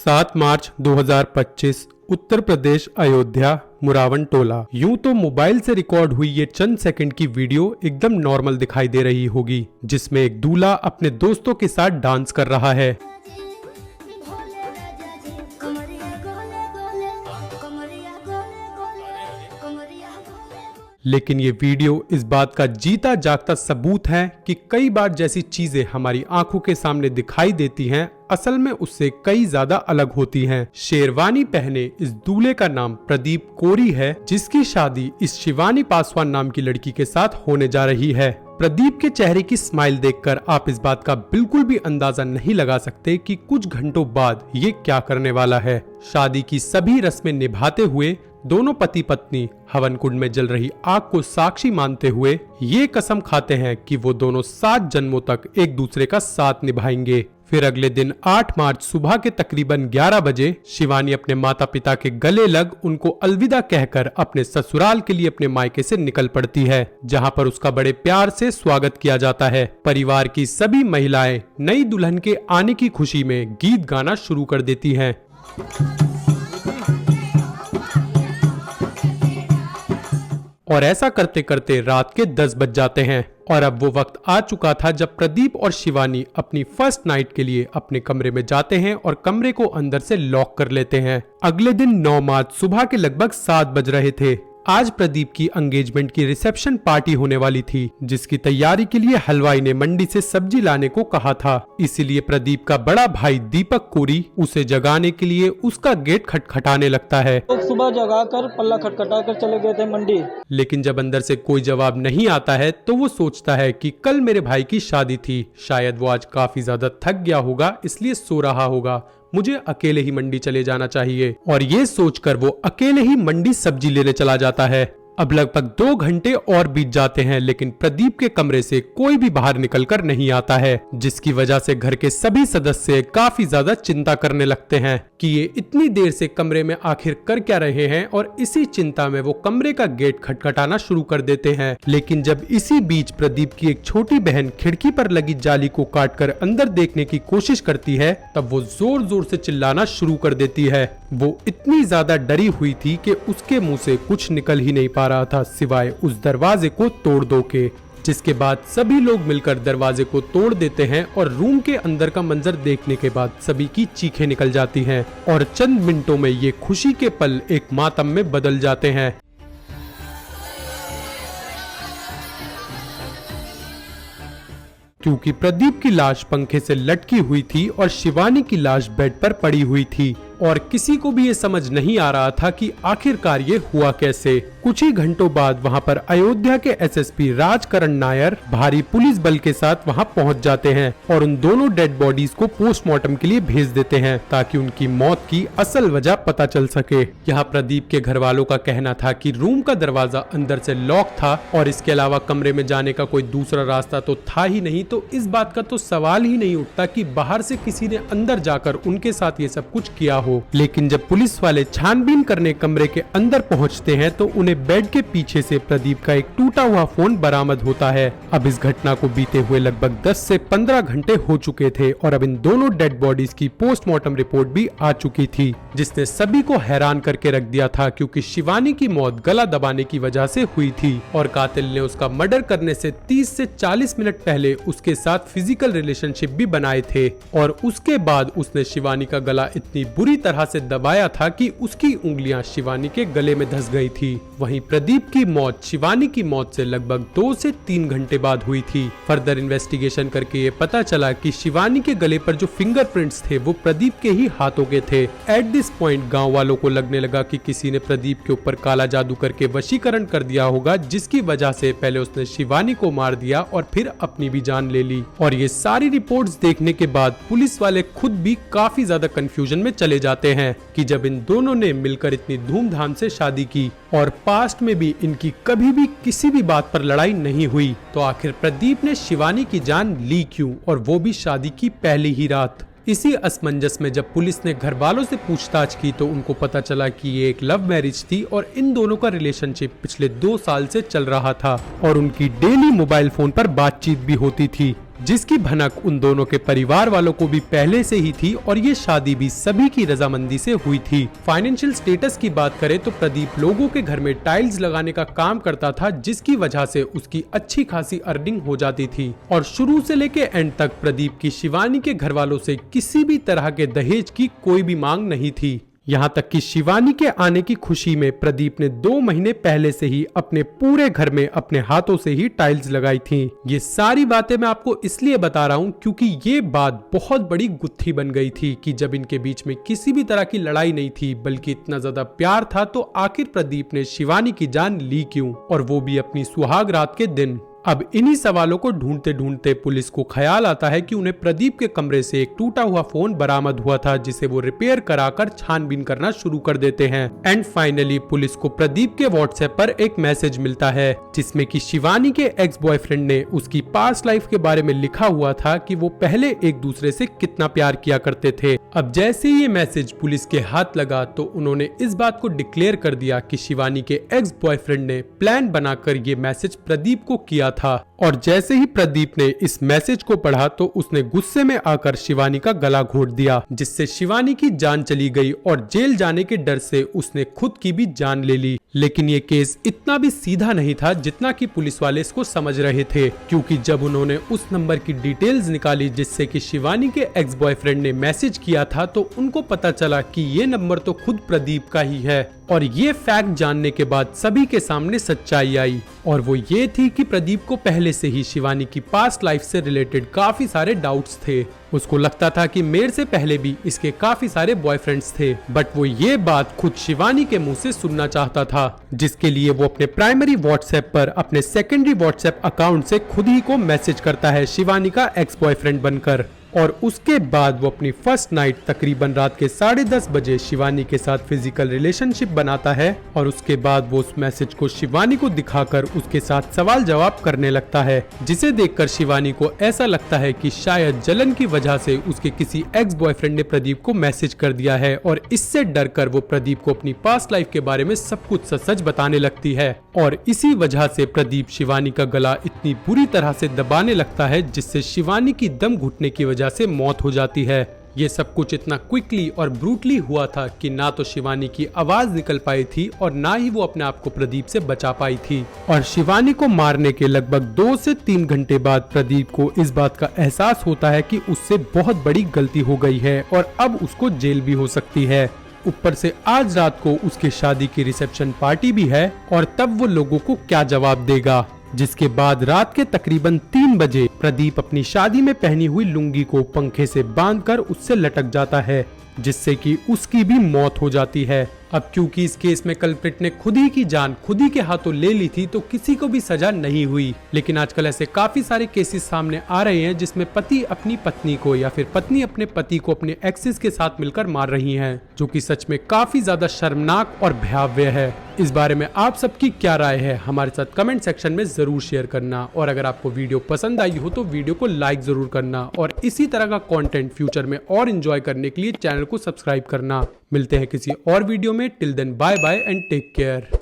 7 मार्च 2025 उत्तर प्रदेश अयोध्या मुरावन टोला। यूं तो मोबाइल से रिकॉर्ड हुई ये चंद सेकंड की वीडियो एकदम नॉर्मल दिखाई दे रही होगी, जिसमें एक दूल्हा अपने दोस्तों के साथ डांस कर रहा है। लेकिन ये वीडियो इस बात का जीता जागता सबूत है कि कई बार जैसी चीजें हमारी आंखों के सामने दिखाई देती हैं, असल में उससे कई ज्यादा अलग होती हैं। शेरवानी पहने इस दूल्हे का नाम प्रदीप कोरी है, जिसकी शादी इस शिवानी पासवान नाम की लड़की के साथ होने जा रही है। प्रदीप के चेहरे की स्माइल देखकर आप इस बात का बिल्कुल भी अंदाजा नहीं लगा सकते कि कुछ घंटों बाद ये क्या करने वाला है। शादी की सभी रस्में निभाते हुए दोनों पति पत्नी हवन कुंड में जल रही आग को साक्षी मानते हुए ये कसम खाते हैं कि वो दोनों 7 जन्मों तक एक दूसरे का साथ निभाएंगे। फिर अगले दिन 8 मार्च सुबह के तकरीबन 11 बजे शिवानी अपने माता पिता के गले लग उनको अलविदा कहकर अपने ससुराल के लिए अपने मायके से निकल पड़ती है, जहां पर उसका बड़े प्यार से स्वागत किया जाता है। परिवार की सभी महिलाएं नई दुल्हन के आने की खुशी में गीत गाना शुरू कर देती हैं। और ऐसा करते करते रात के 10 बज जाते हैं और अब वो वक्त आ चुका था जब प्रदीप और शिवानी अपनी फर्स्ट नाइट के लिए अपने कमरे में जाते हैं और कमरे को अंदर से लॉक कर लेते हैं। अगले दिन 9 मार्च सुबह के लगभग 7 बज रहे थे। आज प्रदीप की एंगेजमेंट की रिसेप्शन पार्टी होने वाली थी, जिसकी तैयारी के लिए हलवाई ने मंडी से सब्जी लाने को कहा था। इसीलिए प्रदीप का बड़ा भाई दीपक कोरी उसे जगाने के लिए उसका गेट खटखटाने लगता है। तो सुबह जगाकर पल्ला खटखटा कर चले गए थे मंडी। लेकिन जब अंदर से कोई जवाब नहीं आता है तो वो सोचता है कि कल मेरे भाई की शादी थी, शायद वो आज काफी ज्यादा थक गया होगा, इसलिए सो रहा होगा, मुझे अकेले ही मंडी चले जाना चाहिए। और ये सोचकर वो अकेले ही मंडी सब्जी लेने चला जाता है। अब लगभग 2 घंटे और बीत जाते हैं, लेकिन प्रदीप के कमरे से कोई भी बाहर निकलकर नहीं आता है, जिसकी वजह से घर के सभी सदस्य काफी ज्यादा चिंता करने लगते हैं कि ये इतनी देर से कमरे में आखिर कर क्या रहे हैं। और इसी चिंता में वो कमरे का गेट खटखटाना शुरू कर देते हैं। लेकिन जब इसी बीच प्रदीप की एक छोटी बहन खिड़की पर लगी जाली को काटकर अंदर देखने की कोशिश करती है, तब वो जोर जोर से चिल्लाना शुरू कर देती है। वो इतनी ज्यादा डरी हुई थी कि उसके मुंह से कुछ निकल ही नहीं पा रहा था सिवाय उस दरवाजे को तोड़ दो के। जिसके बाद सभी लोग मिलकर दरवाजे को तोड़ देते हैं और रूम के अंदर का मंजर देखने के बाद सभी की चीखें निकल जाती हैं और चंद मिनटों में ये खुशी के पल एक मातम में बदल जाते हैं। क्योंकि प्रदीप की लाश पंखे से लटकी हुई थी और शिवानी की लाश बेड पर पड़ी हुई थी और किसी को भी ये समझ नहीं आ रहा था कि आखिरकार ये हुआ कैसे। कुछ ही घंटों बाद वहां पर अयोध्या के एसएसपी राजकरण नायर भारी पुलिस बल के साथ वहां पहुंच जाते हैं और उन दोनों डेड बॉडीज को पोस्टमार्टम के लिए भेज देते हैं, ताकि उनकी मौत की असल वजह पता चल सके। यहाँ प्रदीप के घर वालों का कहना था कि रूम का दरवाजा अंदर से लॉक था और इसके अलावा कमरे में जाने का कोई दूसरा रास्ता तो था ही नहीं, तो इस बात का तो सवाल ही नहीं उठता कि बाहर से किसी ने अंदर जाकर उनके साथ ये सब कुछ किया हो। लेकिन जब पुलिस वाले छानबीन करने कमरे के अंदर पहुंचते हैं तो उन्हें बेड के पीछे से प्रदीप का एक टूटा हुआ फोन बरामद होता है। अब इस घटना को बीते हुए लगभग 10 से 15 घंटे हो चुके थे और अब इन दोनों डेड बॉडीज की पोस्टमार्टम रिपोर्ट भी आ चुकी थी, जिसने सभी को हैरान करके रख दिया था, क्योंकि शिवानी की मौत गला दबाने की वजह से हुई थी और कातिल ने उसका मर्डर करने से 30 से 40 मिनट पहले उसके साथ फिजिकल रिलेशनशिप भी बनाए थे और उसके बाद उसने शिवानी का गला इतनी बुरी तरह से दबाया था कि उसकी उंगलियां शिवानी के गले में धंस गई थी। वहीं प्रदीप की मौत शिवानी की मौत से लगभग 2 से 3 घंटे बाद हुई थी। फर्दर इन्वेस्टिगेशन करके ये पता चला कि शिवानी के गले पर जो फिंगरप्रिंट्स थे वो प्रदीप के ही हाथों के थे। एट दिस पॉइंट गांव वालों को लगने लगा कि किसी ने प्रदीप के ऊपर काला जादू करके वशीकरण कर दिया होगा, जिसकी वजह से पहले उसने शिवानी को मार दिया और फिर अपनी भी जान ले ली। और ये सारी रिपोर्ट्स देखने के बाद पुलिस वाले खुद भी काफी ज्यादा कंफ्यूजन में चले जाते हैं कि जब इन दोनों ने मिलकर इतनी धूमधाम से शादी की और पास्ट में भी इनकी कभी भी किसी भी बात पर लड़ाई नहीं हुई, तो आखिर प्रदीप ने शिवानी की जान ली क्यों, और वो भी शादी की पहली ही रात। इसी असमंजस में जब पुलिस ने घर वालों से पूछताछ की तो उनको पता चला कि ये एक लव मैरिज थी और इन दोनों का रिलेशनशिप पिछले 2 साल से चल रहा था और उनकी डेली मोबाइल फोन पर बातचीत भी होती थी। जिसकी भनक उन दोनों के परिवार वालों को भी पहले से ही थी और ये शादी भी सभी की रजामंदी से हुई थी। फाइनेंशियल स्टेटस की बात करें तो प्रदीप लोगों के घर में टाइल्स लगाने का काम करता था, जिसकी वजह से उसकी अच्छी खासी अर्निंग हो जाती थी और शुरू से लेके एंड तक प्रदीप की शिवानी के घर वालों से किसी भी तरह के दहेज की कोई भी मांग नहीं थी। यहाँ तक कि शिवानी के आने की खुशी में प्रदीप ने 2 महीने पहले से ही अपने पूरे घर में अपने हाथों से ही टाइल्स लगाई थी। ये सारी बातें मैं आपको इसलिए बता रहा हूँ क्योंकि ये बात बहुत बड़ी गुत्थी बन गई थी कि जब इनके बीच में किसी भी तरह की लड़ाई नहीं थी बल्कि इतना ज्यादा प्यार था, तो आखिर प्रदीप ने शिवानी की जान ली क्यों, और वो भी अपनी सुहाग रात के दिन। अब इन्हीं सवालों को ढूंढते ढूंढते पुलिस को ख्याल आता है कि उन्हें प्रदीप के कमरे से एक टूटा हुआ फोन बरामद हुआ था, जिसे वो रिपेयर कराकर छानबीन करना शुरू कर देते हैं। एंड फाइनली पुलिस को प्रदीप के व्हाट्सएप पर एक मैसेज मिलता है जिसमें कि शिवानी के एक्स बॉयफ्रेंड ने उसकी पास्ट लाइफ के बारे में लिखा हुआ था कि वो पहले एक दूसरे से कितना प्यार किया करते थे। अब जैसे ही ये मैसेज पुलिस के हाथ लगा तो उन्होंने इस बात को डिक्लेयर कर दिया कि शिवानी के एक्स बॉयफ्रेंड ने प्लान बनाकर ये मैसेज प्रदीप को किया था। और जैसे ही प्रदीप ने इस मैसेज को पढ़ा तो उसने गुस्से में आकर शिवानी का गला घोट दिया, जिससे शिवानी की जान चली गई और जेल जाने के डर से उसने खुद की भी जान ले ली। लेकिन ये केस इतना भी सीधा नहीं था जितना कि पुलिस वाले इसको समझ रहे थे, क्योंकि जब उन्होंने उस नंबर की डिटेल्स निकाली जिससे कि शिवानी के एक्स बॉयफ्रेंड ने मैसेज किया था, तो उनको पता चला कि ये नंबर तो खुद प्रदीप का ही है। और ये फैक्ट जानने के बाद सभी के सामने सच्चाई आई, और वो ये थी कि प्रदीप को पहले से ही शिवानी की पास्ट लाइफ से रिलेटेड काफी सारे डाउट्स थे। उसको लगता था कि मेरे से पहले भी इसके काफी सारे बॉयफ्रेंड्स थे, बट वो ये बात खुद शिवानी के मुंह से सुनना चाहता था, जिसके लिए वो अपने प्राइमरी व्हाट्सएप पर अपने सेकेंडरी व्हाट्सएप अकाउंट से खुद ही को मैसेज करता है शिवानी का एक्स बॉयफ्रेंड बनकर। और उसके बाद वो अपनी फर्स्ट नाइट तकरीबन रात के 10:30 बजे शिवानी के साथ फिजिकल रिलेशनशिप बनाता है, और उसके बाद वो उस मैसेज को शिवानी को दिखाकर उसके साथ सवाल जवाब करने लगता है, जिसे देखकर शिवानी को ऐसा लगता है कि शायद जलन की वजह से उसके किसी एक्स बॉयफ्रेंड ने प्रदीप को मैसेज कर दिया है, और इससे डरकर वो प्रदीप को अपनी पास्ट लाइफ के बारे में सब कुछ सच बताने लगती है। और इसी वजह से प्रदीप शिवानी का गला इतनी बुरी तरह से दबाने लगता है जिससे शिवानी की दम घुटने की वजह से मौत हो जाती है। ये सब कुछ इतना क्विकली और ब्रूटली हुआ था कि ना तो शिवानी की आवाज निकल पाई थी और ना ही वो अपने आप को प्रदीप से बचा पाई थी। और शिवानी को मारने के लगभग 2 से 3 घंटे बाद प्रदीप को इस बात का एहसास होता है कि उससे बहुत बड़ी गलती हो गई है और अब उसको जेल भी हो सकती है। ऊपर से आज रात को उसके शादी की रिसेप्शन पार्टी भी है, और तब वो लोगों को क्या जवाब देगा। जिसके बाद रात के तकरीबन 3 बजे प्रदीप अपनी शादी में पहनी हुई लुंगी को पंखे से बांधकर उससे लटक जाता है, जिससे कि उसकी भी मौत हो जाती है। अब क्योंकि इस केस में कल्प्रिट ने खुद ही की जान खुद ही के हाथों ले ली थी, तो किसी को भी सजा नहीं हुई। लेकिन आजकल ऐसे काफी सारे केसेस सामने आ रहे हैं जिसमें पति अपनी पत्नी को या फिर पत्नी अपने पति को अपने एक्सेस के साथ मिलकर मार रही हैं, जो कि सच में काफी ज्यादा शर्मनाक और भयावह है। इस बारे में आप सबकी क्या राय है हमारे साथ कमेंट सेक्शन में जरूर शेयर करना, और अगर आपको वीडियो पसंद आई हो तो वीडियो को लाइक जरूर करना, और इसी तरह का कंटेंट फ्यूचर में और एंजॉय करने के लिए चैनल को सब्सक्राइब करना। मिलते हैं किसी और वीडियो में। Till then bye bye and take care.